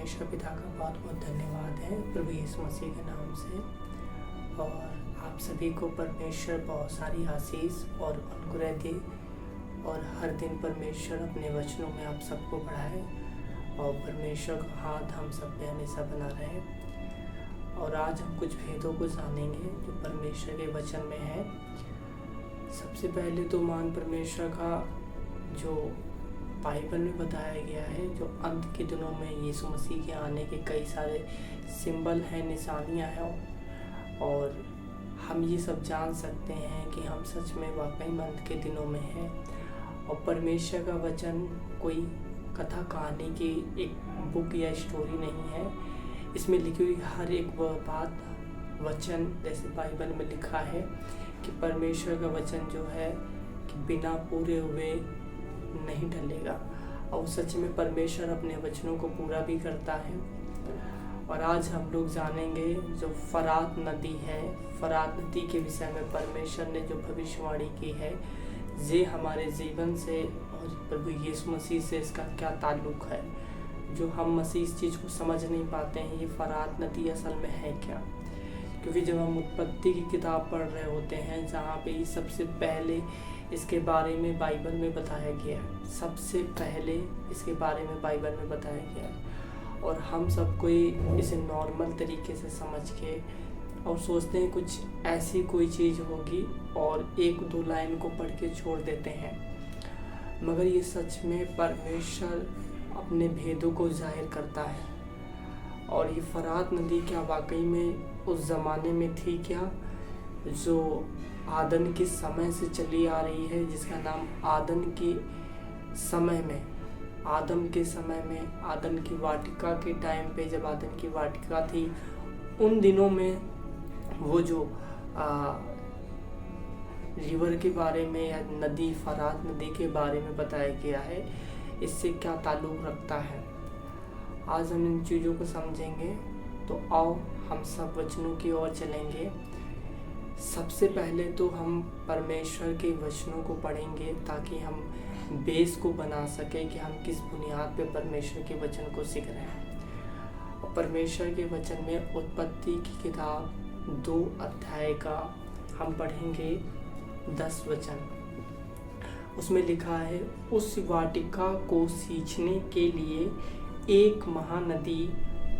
परमेश्वर पिता का बहुत बहुत धन्यवाद है प्रभु यीशु मसीह के नाम से। और आप सभी को परमेश्वर बहुत सारी आशीष और अनुग्रह दे और हर दिन परमेश्वर अपने वचनों में आप सबको बढ़ाए और परमेश्वर का हाथ हम सब पे हमेशा बना रहे। और आज हम कुछ भेदों को जानेंगे जो परमेश्वर के वचन में है। सबसे पहले तो मान परमेश्वर का जो बाइबल में बताया गया है, जो अंत के दिनों में यीशु मसीह के आने के कई सारे सिंबल हैं, निशानियां हैं और हम ये सब जान सकते हैं कि हम सच में वाकई में अंत के दिनों में हैं। और परमेश्वर का वचन कोई कथा कहानी की एक बुक या स्टोरी नहीं है। इसमें लिखी हुई हर एक बात वचन, जैसे बाइबल में लिखा है कि परमेश्वर का वचन जो है कि बिना पूरे हुए नहीं टलेगा और सच में परमेश्वर अपने वचनों को पूरा भी करता है। और आज हम लोग जानेंगे जो फरात नदी है, फरात नदी के विषय में परमेश्वर ने जो भविष्यवाणी की है, ये हमारे जीवन से और प्रभु यीशु मसीह से इसका क्या ताल्लुक है। जो हम मसीह इस चीज़ को समझ नहीं पाते हैं, ये फरात नदी असल में है क्या। क्योंकि जब हम उत्पत्ति की किताब पढ़ रहे होते हैं, जहाँ पे सबसे पहले इसके बारे में बाइबल में बताया गया है, सबसे पहले इसके बारे में बाइबल में बताया गया है। और हम सब कोई इसे नॉर्मल तरीके से समझ के और सोचते हैं कुछ ऐसी कोई चीज़ होगी और एक दो लाइन को पढ़ के छोड़ देते हैं। मगर ये सच में परमेश्वर अपने भेदों को जाहिर करता है। और ये फरात नदी क्या वाकई में उस ज़माने में थी क्या, जो आदन के समय से चली आ रही है, जिसका नाम आदन के समय में, आदम के समय में, आदन की वाटिका के टाइम पे जब आदन की वाटिका थी, उन दिनों में वो जो रिवर के बारे में या नदी, फरात नदी के बारे में बताया गया है, इससे क्या ताल्लुक़ रखता है। आज हम इन चीज़ों को समझेंगे। तो आओ हम सब वचनों की ओर चलेंगे। सबसे पहले तो हम परमेश्वर के वचनों को पढ़ेंगे ताकि हम बेस को बना सकें कि हम किस बुनियाद पे परमेश्वर के वचन को सीख रहे हैं। और परमेश्वर के वचन में उत्पत्ति की किताब 2 अध्याय का हम पढ़ेंगे 10 वचन। उसमें लिखा है, उस वाटिका को सींचने के लिए एक महानदी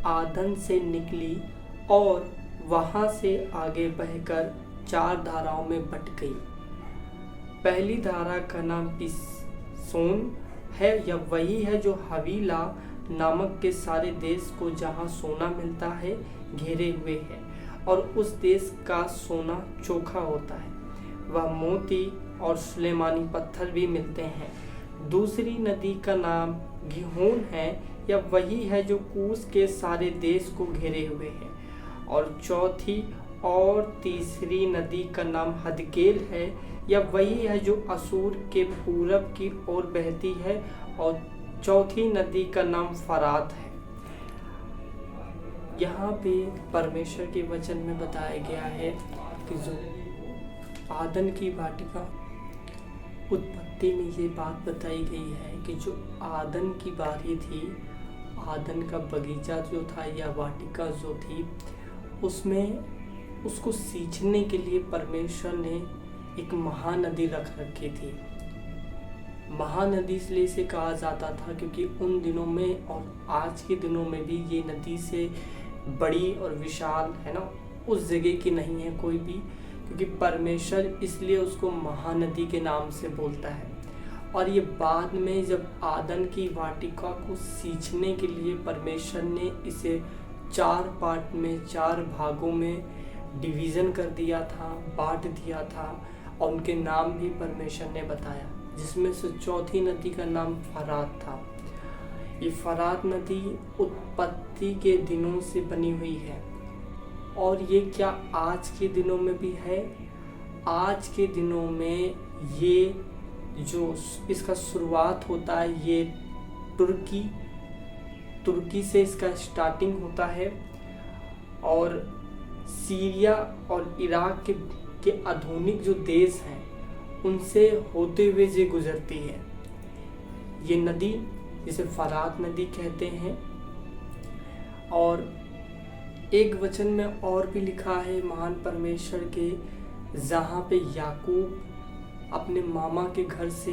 आदन से निकली और वहाँ से आगे बहकर 4 धाराओं में बट गई। पहली धारा का नाम पिसोन है, या वही है जो हवीला नामक के सारे देश को, जहाँ सोना मिलता है, घेरे हुए है और उस देश का सोना चोखा होता है। वह मोती और सुलेमानी पत्थर भी मिलते हैं। दूसरी नदी का नाम गिहोन है, या वही है जो कूश के सारे देश को घेरे हुए है। और चौथी और तीसरी नदी का नाम हदकेल है, या वही है जो असूर के पूरब की ओर बहती है। और चौथी नदी का नाम फरात है। यहाँ पे परमेश्वर के वचन में बताया गया है कि जो आदन की वाटिका, उत्पत्ति में ये बात बताई गई है कि जो आदन की बारी थी, आदन का बगीचा जो था या वाटिका जो थी, उसमें उसको सींचने के लिए परमेश्वर ने एक महानदी रख रखी थी। महानदी इसलिए इसे कहा जाता था क्योंकि उन दिनों में और आज के दिनों में भी ये नदी से बड़ी और विशाल है ना, उस जगह की नहीं है कोई भी, क्योंकि परमेश्वर इसलिए उसको महानदी के नाम से बोलता है। और ये बाद में जब आदन की वाटिका को सींचने के लिए परमेश्वर ने इसे 4 पार्ट में, 4 भागों में डिवीज़न कर दिया था, बांट दिया था और उनके नाम भी परमेश्वर ने बताया, जिसमें से चौथी नदी का नाम फरात था। ये फरात नदी उत्पत्ति के दिनों से बनी हुई है। और ये क्या आज के दिनों में भी है? आज के दिनों में ये जो इसका शुरुआत होता है, ये तुर्की से इसका स्टार्टिंग होता है और सीरिया और इराक के आधुनिक जो देश हैं उनसे होते हुए ये गुजरती है। ये नदी जिसे फरात नदी कहते हैं, और एक वचन में और भी लिखा है महान परमेश्वर के, जहाँ पे याकूब अपने मामा के घर से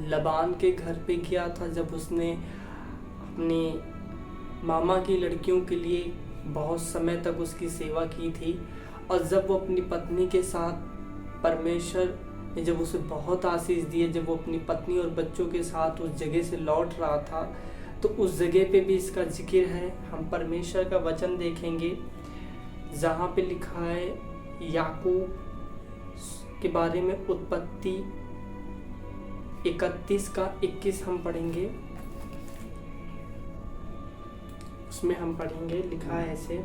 लबान के घर पे गया था, जब उसने अपने मामा की लड़कियों के लिए बहुत समय तक उसकी सेवा की थी, और जब वो अपनी पत्नी के साथ परमेश्वर ने जब उसे बहुत आशीष दी, जब वो अपनी पत्नी और बच्चों के साथ उस जगह से लौट रहा था, तो उस जगह पे भी इसका जिक्र है। हम परमेश्वर का वचन देखेंगे जहाँ पे लिखा है याकूब के बारे में, उत्पत्ति 31 का 21 हम पढ़ेंगे। उसमें हम पढ़ेंगे, लिखा है ऐसे,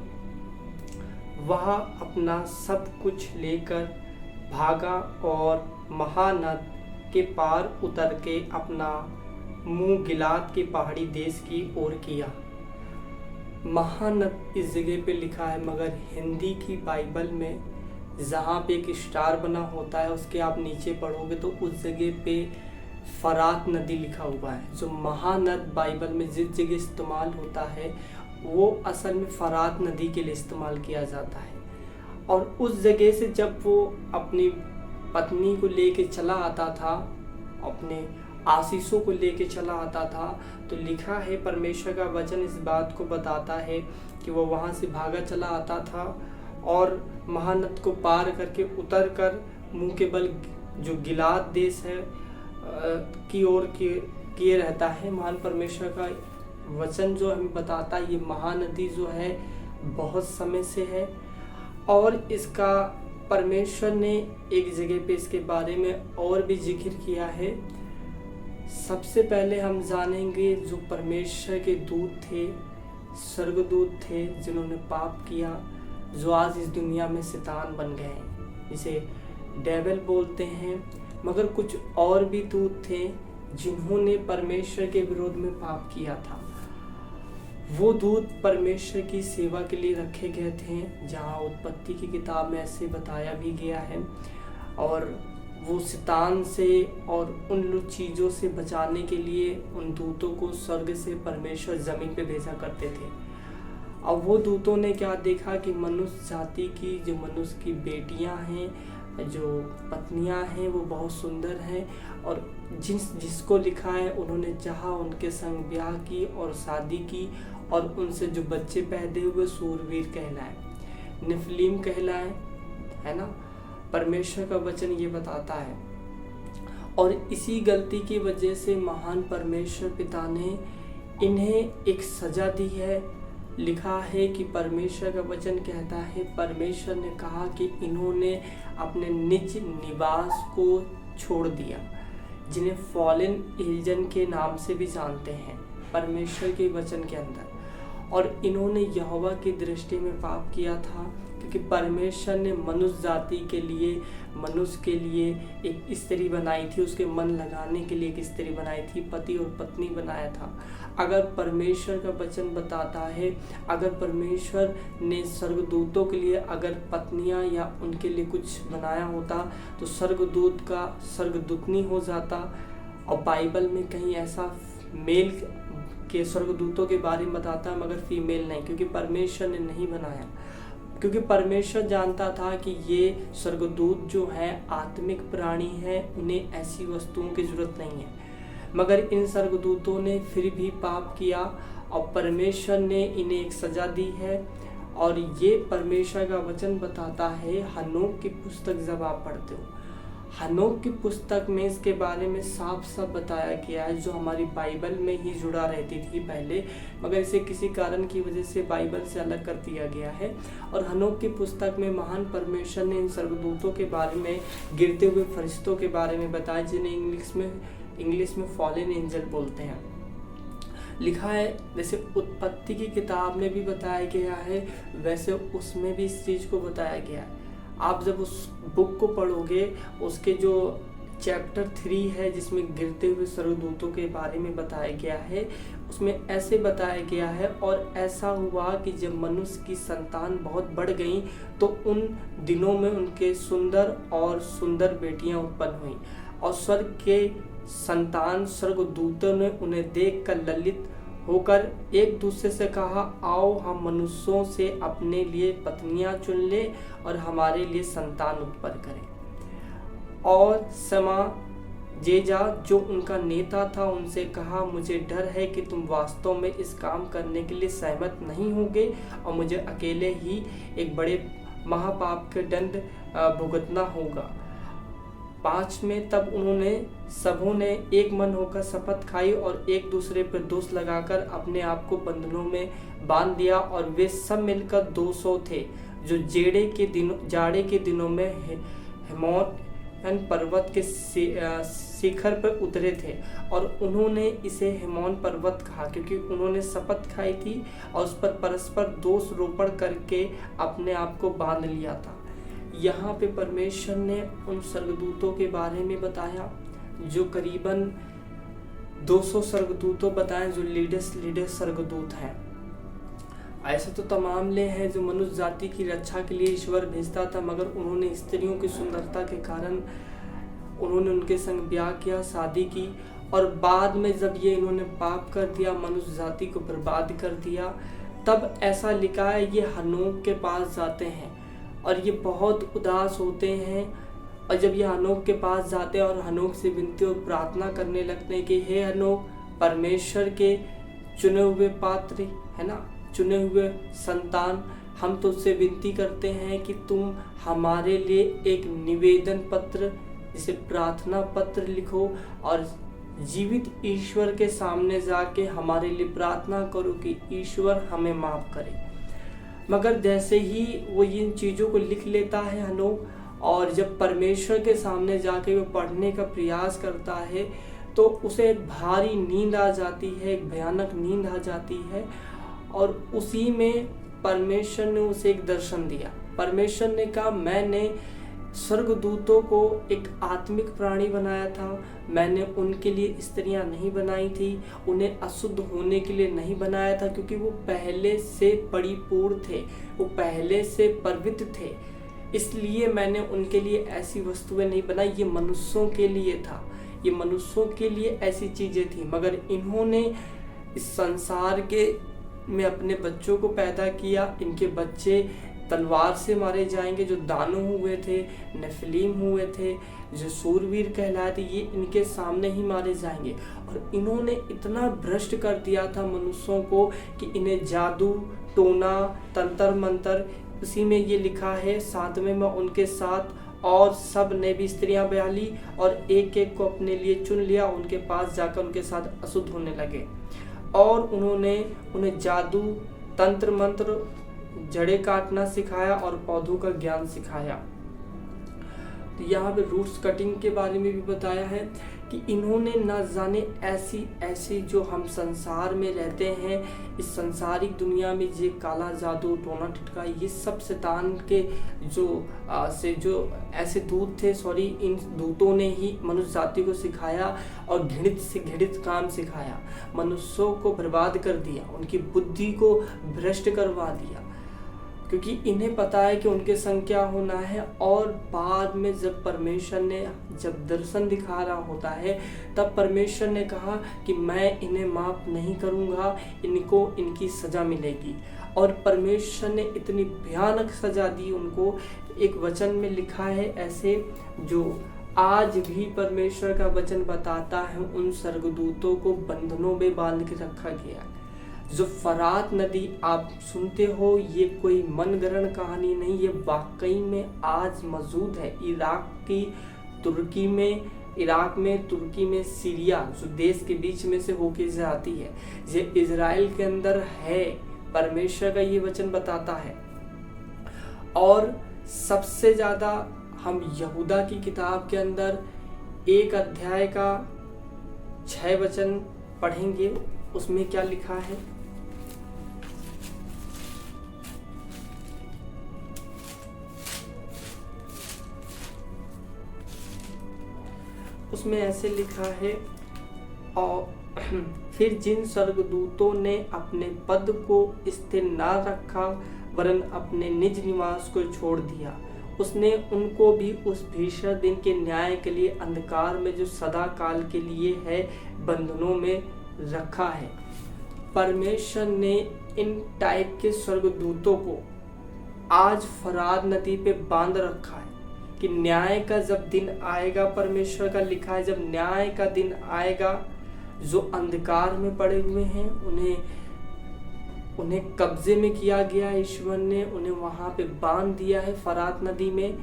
वह अपना सब कुछ लेकर भागा और महानद के पार उतर के अपना मुंह गिलाद के पहाड़ी देश की ओर किया। महानद इस जगह पे लिखा है, मगर हिंदी की बाइबल में जहाँ पे एक स्टार बना होता है उसके आप नीचे पढ़ोगे तो उस जगह पे फरात नदी लिखा हुआ है। जो महानद बाइबल में जिस जगह इस्तेमाल होता है वो असल में फरात नदी के लिए इस्तेमाल किया जाता है। और उस जगह से जब वो अपनी पत्नी को लेके चला आता था, अपने आशीषों को लेके चला आता था, तो लिखा है परमेश्वर का वचन इस बात को बताता है कि वो वहाँ से भागा चला आता था और महानद को पार करके उतर कर मुंह के बल जो गिलाद देश है की ओर किए रहता है। महान परमेश्वर का वचन जो हमें बताता है ये महानदी जो है बहुत समय से है, और इसका परमेश्वर ने एक जगह पे इसके बारे में और भी जिक्र किया है। सबसे पहले हम जानेंगे जो परमेश्वर के दूत थे, स्वर्गदूत थे, जिन्होंने पाप किया, जो आज इस दुनिया में शैतान बन गए, जिसे डेविल बोलते हैं। मगर कुछ और भी दूत थे जिन्होंने परमेश्वर के विरोध में पाप किया था। वो दूत परमेश्वर की सेवा के लिए रखे गए थे, जहाँ उत्पत्ति की किताब में ऐसे बताया भी गया है। और वो शैतान से और उन लोग चीज़ों से बचाने के लिए उन दूतों को स्वर्ग से परमेश्वर ज़मीन पे भेजा करते थे। अब वो दूतों ने क्या देखा कि मनुष्य जाति की, जो मनुष्य की बेटियां हैं, जो पत्नियां हैं, वो बहुत सुंदर हैं, और जिसको लिखा है उन्होंने चाहा उनके संग ब्याह की और शादी की, और उनसे जो बच्चे पैदा हुए सूरवीर कहलाए, निफलीम कहलाए, है ना। परमेश्वर का वचन ये बताता है। और इसी गलती की वजह से महान परमेश्वर पिता ने इन्हें एक सजा दी है। लिखा है कि परमेश्वर का वचन कहता है, परमेश्वर ने कहा कि इन्होंने अपने निज निवास को छोड़ दिया, जिन्हें फॉलन एलियन के नाम से भी जानते हैं परमेश्वर के वचन के अंदर। और इन्होंने यहोवा की दृष्टि में पाप किया था, क्योंकि परमेश्वर ने मनुष्य जाति के लिए, मनुष्य के लिए एक स्त्री बनाई थी, उसके मन लगाने के लिए एक स्त्री बनाई थी, पति और पत्नी बनाया था। अगर परमेश्वर का वचन बताता है, अगर परमेश्वर ने स्वर्गदूतों के लिए अगर पत्नियां या उनके लिए कुछ बनाया होता तो स्वर्गदूत का स्वर्गदूतनी हो जाता। और बाइबल में कहीं ऐसा मेल के स्वर्गदूतों के बारे में बताता है, मगर फीमेल नहीं, क्योंकि परमेश्वर ने नहीं बनाया। क्योंकि परमेश्वर जानता था कि ये स्वर्गदूत जो है आत्मिक प्राणी है, उन्हें ऐसी वस्तुओं की जरूरत नहीं है। मगर इन स्वर्गदूतों ने फिर भी पाप किया और परमेश्वर ने इन्हें एक सजा दी है। और ये परमेश्वर का वचन बताता है, हनोक की पुस्तक जब आप पढ़ते हो, हनोक की पुस्तक में इसके बारे में साफ साफ बताया गया है, जो हमारी बाइबल में ही जुड़ा रहती थी पहले, मगर इसे किसी कारण की वजह से बाइबल से अलग कर दिया गया है। और हनोक की पुस्तक में महान परमेश्वर ने इन स्वर्गदूतों के बारे में, गिरते हुए फरिश्तों के बारे में बताया, जिन्हें इंग्लिश में फॉलन एंजल बोलते हैं। लिखा है, जैसे उत्पत्ति की किताब में भी बताया गया है, वैसे उसमें भी इस चीज़ को बताया गया है। आप जब उस बुक को पढ़ोगे, उसके जो चैप्टर 3 है, जिसमें गिरते हुए स्वर्गदूतों के बारे में बताया गया है, उसमें ऐसे बताया गया है, और ऐसा हुआ कि जब मनुष्य की संतान बहुत बढ़ गई तो उन दिनों में उनके सुंदर और सुंदर बेटियां उत्पन्न हुई, और स्वर्ग के संतान स्वर्गदूतों ने उन्हें देखकर ललित होकर एक दूसरे से कहा, आओ हम मनुष्यों से अपने लिए पत्नियां चुन ले और हमारे लिए संतान उत्पन्न करें। और समाजेजा जो उनका नेता था उनसे कहा, मुझे डर है कि तुम वास्तव में इस काम करने के लिए सहमत नहीं होगे और मुझे अकेले ही एक बड़े महापाप के दंड भुगतना होगा। 5 में तब उन्होंने सबों ने एक मन होकर शपथ खाई और एक दूसरे पर दोष लगाकर अपने आप को बंधनों में बांध दिया। और वे सब मिलकर 200 थे जो जाड़े के दिनों में हेमोन पर्वत के शिखर पर उतरे थे। और उन्होंने इसे हेमोन पर्वत कहा क्योंकि उन्होंने शपथ खाई थी और उस पर परस्पर दोष रोपण करके अपने आप को बांध लिया था। यहाँ पे परमेश्वर ने उन स्वर्गदूतों के बारे में बताया जो करीबन 200 स्वर्गदूतों बताएं जो लीडर स्वर्गदूत हैं। ऐसे तो तमाम ले हैं जो मनुष्य जाति की रक्षा के लिए ईश्वर भेजता था, मगर उन्होंने स्त्रियों की सुंदरता के कारण उन्होंने उनके संग ब्याह किया, शादी की, और बाद में जब ये इन्होंने पाप कर दिया, मनुष्य जाति को बर्बाद कर दिया, तब ऐसा लिखा है ये हनोक के पास जाते हैं और ये बहुत उदास होते हैं। और जब ये हनोक के पास जाते हैं और हनोक से विनती और प्रार्थना करने लगते हैं कि हे हनोक, परमेश्वर के चुने हुए पात्र, है ना, चुने हुए संतान, हम तुझसे विनती करते हैं कि तुम हमारे लिए एक निवेदन पत्र, जिसे प्रार्थना पत्र लिखो और जीवित ईश्वर के सामने जाके हमारे लिए प्रार्थना करो कि ईश्वर हमें माफ करे। मगर जैसे ही वो इन चीज़ों को लिख लेता है हनोक, और जब परमेश्वर के सामने जाके वो पढ़ने का प्रयास करता है तो उसे एक भारी नींद आ जाती है, एक भयानक नींद आ जाती है। और उसी में परमेश्वर ने उसे एक दर्शन दिया। परमेश्वर ने कहा, मैंने स्वर्गदूतों को एक आत्मिक प्राणी बनाया था, मैंने उनके लिए स्त्रियां नहीं बनाई थी, उन्हें अशुद्ध होने के लिए नहीं बनाया था, क्योंकि वो पहले से परिपूर्ण थे, वो पहले से पवित्र थे। इसलिए मैंने उनके लिए ऐसी वस्तुएं नहीं बनाई, ये मनुष्यों के लिए था, ये मनुष्यों के लिए ऐसी चीजें थी। मगर इन्होंने इस संसार के में अपने बच्चों को पैदा किया। इनके बच्चे तलवार से मारे जाएंगे। जो दानव हुए थे, नेफिलीम हुए थे, जो सूरवीर कहलाए थे, ये इनके सामने ही मारे जाएंगे। और इन्होंने इतना भ्रष्ट कर दिया था मनुष्यों को कि इन्हें जादू, टोना, तंत्र मंत्र, उसी में ये लिखा है 7वें में उनके साथ और सब ने भी स्त्रियां ब्याह ली और एक एक को अपने लिए चुन लिया, उनके पास जाकर उनके साथ अशुद्ध होने लगे। और उन्होंने उन्हें जादू, तंत्र मंत्र, जड़ें काटना सिखाया और पौधों का ज्ञान सिखाया। तो यहाँ पे रूट्स कटिंग के बारे में भी बताया है कि इन्होंने न जाने ऐसी जो हम संसार में रहते हैं, इस संसारिक दुनिया में ये काला जादू, टोना टिटका, ये सब शैतान के जो ऐसे दूत थे, इन दूतों ने ही मनुष्य जाति को सिखाया और घृणित से घृणित काम सिखाया, मनुष्यों को बर्बाद कर दिया, उनकी बुद्धि को भ्रष्ट करवा दिया, क्योंकि इन्हें पता है कि उनके संग क्या होना है। और बाद में जब परमेश्वर ने जब दर्शन दिखा रहा होता है, तब परमेश्वर ने कहा कि मैं इन्हें माफ नहीं करूँगा, इनको इनकी सज़ा मिलेगी। और परमेश्वर ने इतनी भयानक सज़ा दी उनको। एक वचन में लिखा है ऐसे, जो आज भी परमेश्वर का वचन बताता है, उन स्वर्गदूतों को बंधनों में बांध के रखा गया है। जो फरात नदी आप सुनते हो, ये कोई मनगढ़ंत कहानी नहीं, ये वाकई में आज मौजूद है। इराक में, तुर्की में, सीरिया जो देश के बीच में से होके जाती है, ये इजराइल के अंदर है। परमेश्वर का ये वचन बताता है। और सबसे ज़्यादा हम यहूदा की किताब के अंदर 1 अध्याय का 6 वचन पढ़ेंगे। उसमें क्या लिखा है? उसमें ऐसे लिखा है, और फिर जिन स्वर्गदूतों ने अपने पद को स्थिर न रखा वरन अपने निज निवास को छोड़ दिया, उसने उनको भी उस भीषण दिन के न्याय के लिए अंधकार में जो सदा काल के लिए है बंधनों में रखा है। परमेश्वर ने इन टाइप के स्वर्गदूतों को आज फरात नदी पे बांध रखा है कि न्याय का जब दिन आएगा, परमेश्वर का लिखा है जब न्याय का दिन आएगा, जो अंधकार में पड़े हुए हैं उन्हें कब्जे में किया गया, ईश्वर ने उन्हें वहां पे बांध दिया है फरात नदी में।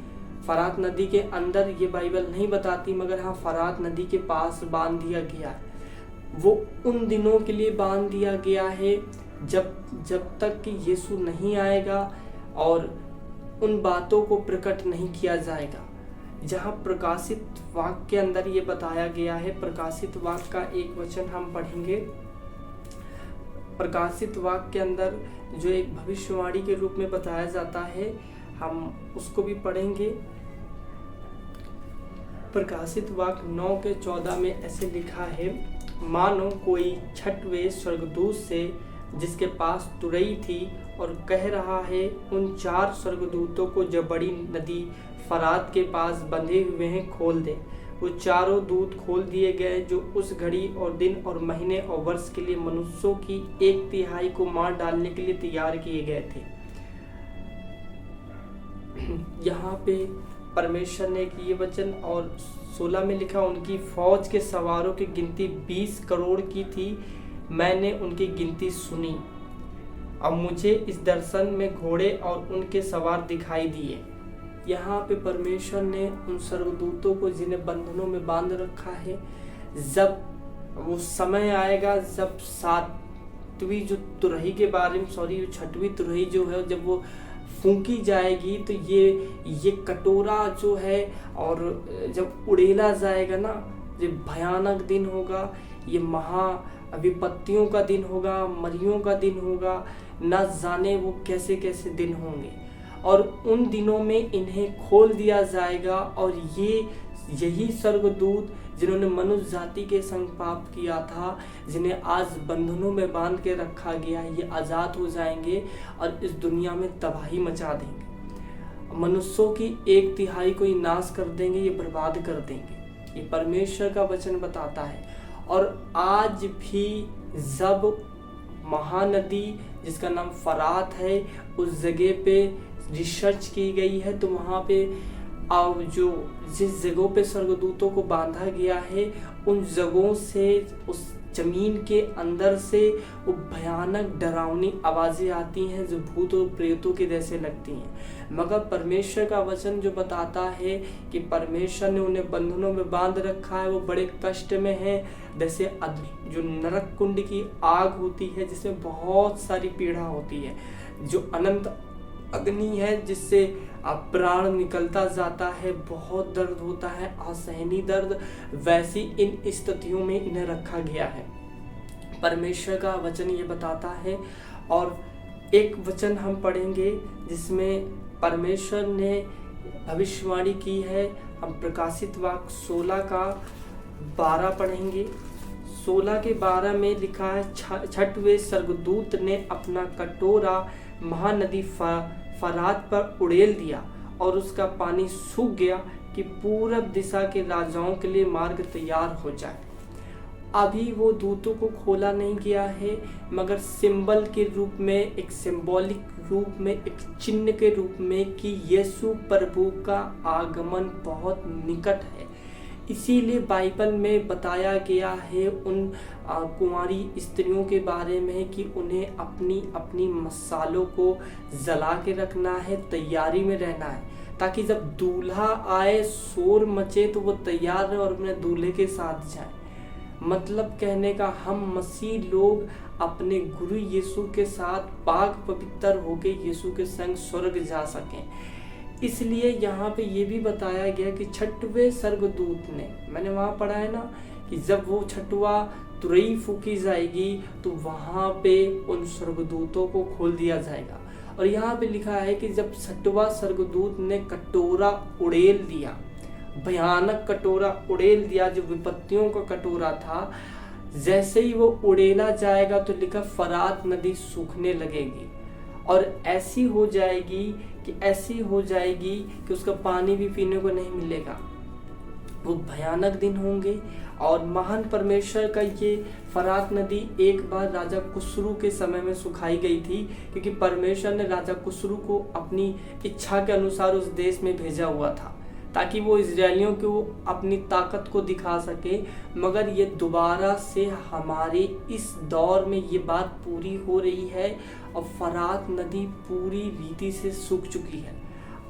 फरात नदी के अंदर ये बाइबल नहीं बताती, मगर हाँ फरात नदी के पास बांध दिया गया है। वो उन दिनों के लिए बांध दिया गया है जब तक कि यीशु नहीं आएगा और उन बातों को प्रकट नहीं किया जाएगा। जहाँ प्रकाशित वाक्य के अंदर ये बताया गया है, प्रकाशित वाक्य का एक वचन हम पढ़ेंगे। प्रकाशित वाक्य के अंदर जो एक भविष्यवाणी के रूप में बताया जाता है, हम उसको भी पढ़ेंगे। प्रकाशित वाक्य 9:14 में ऐसे लिखा है, मानो कोई छठवें स्वर्गदूत से जिसके पास तुरई थी और कह रहा है उन 4 स्वर्गदूतों को जो बड़ी नदी फरात के पास बंधे हुए हैं खोल दे। वो चारों दूत खोल दिए गए जो उस घड़ी और दिन और महीने और वर्ष के लिए मनुष्यों की 1/3 को मार डालने के लिए तैयार किए गए थे। यहाँ पे परमेश्वर ने ये वचन और 16 में लिखा, उनकी फौज के सवारों की गिनती 20 करोड़ की थी। मैंने उनकी गिनती सुनी। अब मुझे इस दर्शन में घोड़े और उनके सवार दिखाई दिए। यहाँ पे परमेश्वर ने उन स्वर्गदूतों को जिन्हें बंधनों में बांध रखा है, जब वो समय आएगा जब 7वीं जो तुरही के बारे में जो 6वीं तुरही जो है जब वो फूंकी जाएगी, तो ये कटोरा जो है और जब उड़ेला जाएगा ना, ये भयानक दिन होगा, ये महा विपत्तियों का दिन होगा, मरियों का दिन होगा, न जाने वो कैसे कैसे दिन होंगे। और उन दिनों में इन्हें खोल दिया जाएगा और यही स्वर्गदूत जिन्होंने मनुष्य जाति के संग पाप किया था, जिन्हें आज बंधनों में बांध के रखा गया है, ये आज़ाद हो जाएंगे और इस दुनिया में तबाही मचा देंगे। मनुष्यों की 1/3 को ही नाश कर देंगे, ये बर्बाद कर देंगे। ये परमेश्वर का वचन बताता है। और आज भी जब महानदी जिसका नाम फरात है, उस जगह पे रिसर्च की गई है, तो वहाँ पे अब जिस जगहों पे स्वर्गदूतों को बांधा गया है, उन जगहों से, उस जमीन के अंदर से वो भयानक डरावनी आवाज़ें आती हैं जो भूत और प्रेतों के जैसे लगती हैं। मगर परमेश्वर का वचन जो बताता है कि परमेश्वर ने उन्हें बंधनों में बांध रखा है, वो बड़े कष्ट में है। जैसे जो नरक कुंड की आग होती है जिसमें बहुत सारी पीड़ा होती है, जो अनंत अग्नि है जिससे प्राण निकलता जाता है, बहुत दर्द होता है, असहनीय दर्द, वैसी इन स्थितियों में इन्हें रखा गया है। परमेश्वर का वचन ये बताता है। और एक वचन हम पढ़ेंगे जिसमें परमेश्वर ने भविष्यवाणी की है। हम प्रकाशित वाक्य 16:12 पढ़ेंगे। 16:12 में लिखा है, 6वें स्वर्गदूत ने अपना कटोरा महानदी फरात पर उड़ेल दिया और उसका पानी सूख गया कि पूरब दिशा के राजाओं के लिए मार्ग तैयार हो जाए। अभी वो दूतों को खोला नहीं गया है, मगर सिंबल के रूप में, एक सिंबॉलिक रूप में, एक चिन्ह के रूप में कि यीशु प्रभु का आगमन बहुत निकट है। इसीलिए बाइबल में बताया गया है उन कुंवारी स्त्रियों के बारे में कि उन्हें अपनी अपनी मसालों को जला के रखना है, तैयारी में रहना है, ताकि जब दूल्हा आए, शोर मचे, तो वो तैयार रहे और अपने दूल्हे के साथ जाए। मतलब कहने का, हम मसीह लोग अपने गुरु यीशु के साथ पाक पवित्र होके यीशु के संग स्वर्ग जा सकें। इसलिए यहाँ पे ये भी बताया गया कि 6वें स्वर्गदूत ने, मैंने वहाँ पढ़ा है ना कि जब वो 6वां तुरई फूकी जाएगी तो वहाँ पे उन स्वर्गदूतों को खोल दिया जाएगा। और यहाँ पे लिखा है कि जब 6वां स्वर्गदूत ने कटोरा उड़ेल दिया, भयानक कटोरा उड़ेल दिया, जो विपत्तियों का कटोरा था, जैसे ही वो उड़ेला जाएगा तो लिखा फरात नदी सूखने लगेगी और ऐसी हो जाएगी कि उसका पानी भी पीने को नहीं मिलेगा। वो भयानक दिन होंगे। और महान परमेश्वर का ये फरात नदी एक बार राजा खुसरू के समय में सुखाई गई थी, क्योंकि परमेश्वर ने राजा खुसरू को अपनी इच्छा के अनुसार उस देश में भेजा हुआ था, ताकि वो इजरायलियों को अपनी ताकत को दिखा सके। मगर ये दोबारा से हमारे इस दौर में ये बात पूरी हो रही है और फरात नदी पूरी रीति से सूख चुकी है।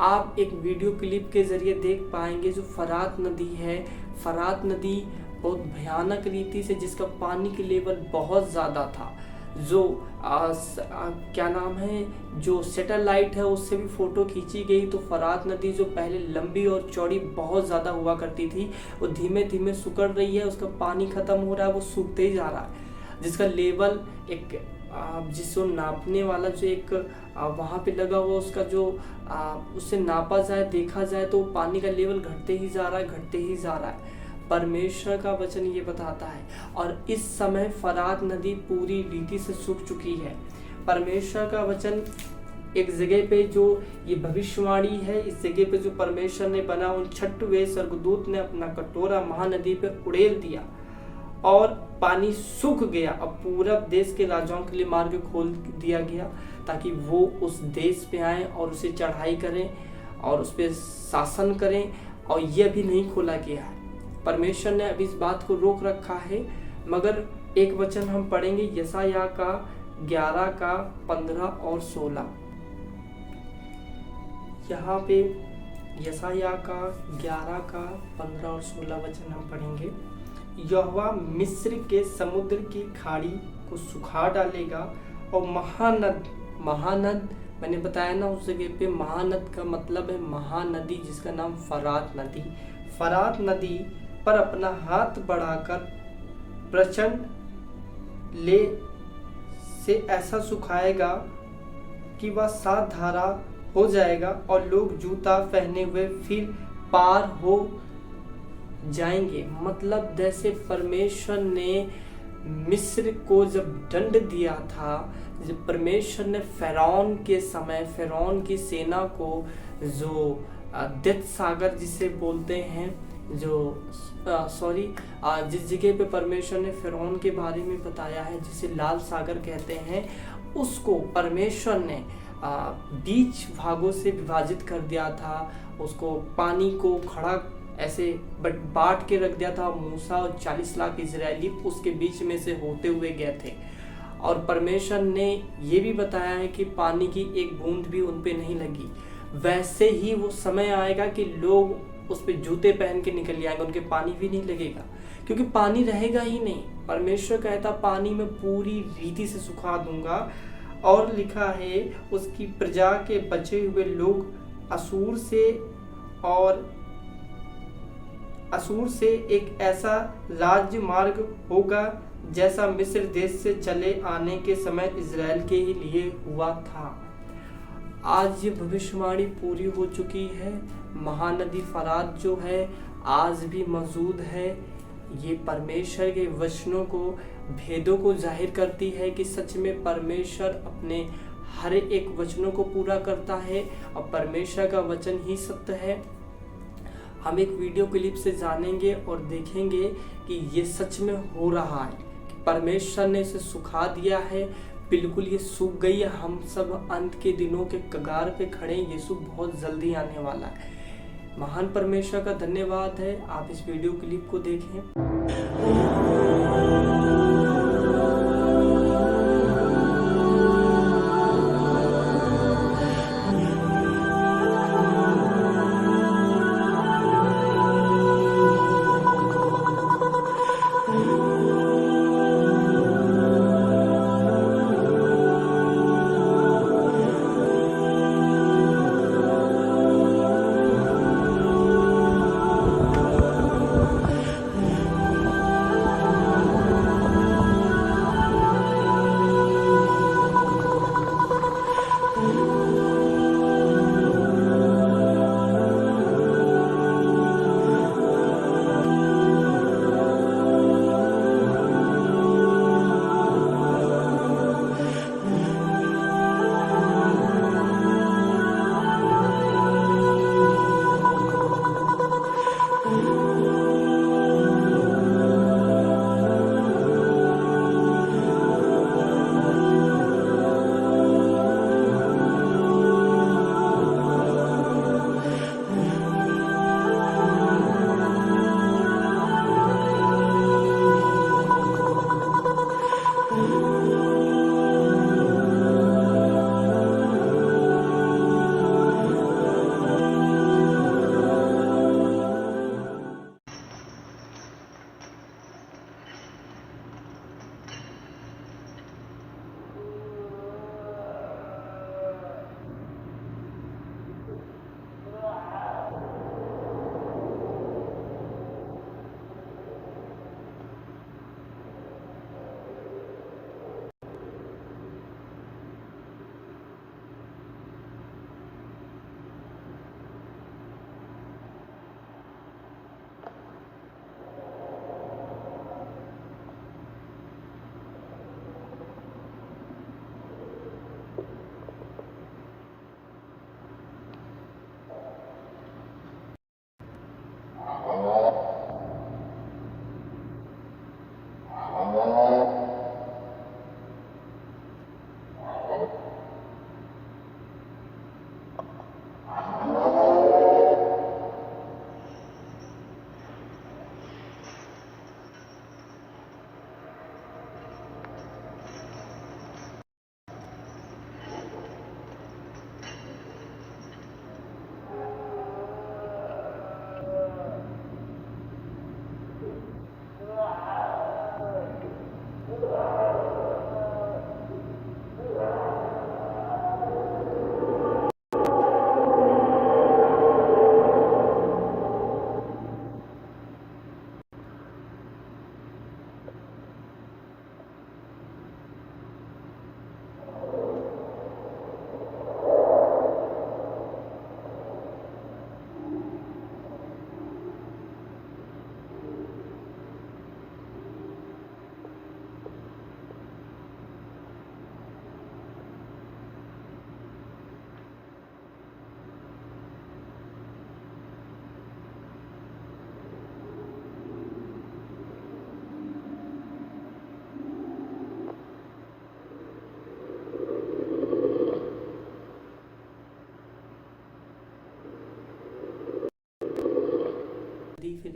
आप एक वीडियो क्लिप के जरिए देख पाएंगे जो फरात नदी है। फरात नदी बहुत भयानक रीति से, जिसका पानी की लेवल बहुत ज़्यादा था, जो क्या नाम है, जो सैटेलाइट है उससे भी फ़ोटो खींची गई। तो फरात नदी जो पहले लंबी और चौड़ी बहुत ज़्यादा हुआ करती थी, वो धीमे धीमे सुकड़ रही है, उसका पानी ख़त्म हो रहा है, वो सूखते ही जा रहा है। जिसका लेवल एक जिसको नापने वाला जो एक वहाँ पे लगा हुआ, उसका जो उससे नापा जाए, देखा जाए, तो पानी का लेवल घटते ही जा रहा है, घटते ही जा रहा है। परमेश्वर का वचन ये बताता है। और इस समय फरात नदी पूरी रीति से सूख चुकी है। परमेश्वर का वचन एक जगह पे जो ये भविष्यवाणी है, इस जगह पे जो परमेश्वर ने बना, उन छठवें स्वर्गदूत ने अपना कटोरा महानदी पे उड़ेल दिया और पानी सूख गया। अब पूरब देश के राजाओं के लिए मार्ग खोल दिया गया, ताकि वो उस देश पे आए और उसे चढ़ाई करें और उस पर शासन करें। और ये भी नहीं खोला गया है। परमेश्वर ने अभी इस बात को रोक रखा है। मगर एक वचन हम पढ़ेंगे यशायाह का 11 का 15 और 16। यहाँ पे यशायाह का 11 का 15 और 16 वचन हम पढ़ेंगे। यहोवा मिस्र के समुद्र की खाड़ी को सुखा डालेगा और महानद मैंने बताया ना, उस जगह पे महानद का मतलब है महानदी, जिसका नाम फरात नदी पर अपना हाथ बढ़ाकर प्रचंड ले से ऐसा सुखाएगा कि वह 7 धारा हो जाएगा और लोग जूता पहने हुए फिर पार हो जाएंगे। मतलब जैसे परमेश्वर ने मिस्र को जब दंड दिया था, जब परमेश्वर ने फ़िरौन के समय फ़िरौन की सेना को, जो डेथ सागर जिसे बोलते हैं, जिस जगह पे परमेश्वर ने फ़िरौन के बारे में बताया है, जिसे लाल सागर कहते हैं, उसको परमेश्वर ने 20 भागों से विभाजित कर दिया था। उसको पानी को खड़ा ऐसे बांट के रख दिया था। मूसा और 40 लाख इजरायली उसके बीच में से होते हुए गए थे। और परमेश्वर ने ये भी बताया है कि पानी की एक बूंद भी उन पे नहीं लगी। वैसे ही वो समय आएगा कि लोग उस पे जूते पहन के निकल जाएंगे, उनके पानी भी नहीं लगेगा, क्योंकि पानी रहेगा ही नहीं। परमेश्वर कहता पानी में पूरी रीति से सुखा दूंगा। और लिखा है उसकी प्रजा के बचे हुए लोग असूर से एक ऐसा राज्य मार्ग होगा जैसा मिस्र देश से चले आने के समय इजराइल के ही लिए हुआ था। आज ये भविष्यवाणी पूरी हो चुकी है। महानदी फरात जो है आज भी मौजूद है। ये परमेश्वर के वचनों को, भेदों को जाहिर करती है कि सच में परमेश्वर अपने हर एक वचनों को पूरा करता है और परमेश्वर का वचन ही सत्य है। हम एक वीडियो क्लिप से जानेंगे और देखेंगे कि ये सच में हो रहा है कि परमेश्वर ने इसे सुखा दिया है। बिल्कुल ये सूख गई है। हम सब अंत के दिनों के कगार पे खड़े हैं। यीशु बहुत जल्दी आने वाला है। महान परमेश्वर का धन्यवाद है। आप इस वीडियो क्लिप को देखें।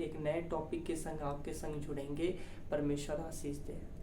एक नए टॉपिक के संग आपके संग जुड़ेंगे। परमेश्वर आशीष दे।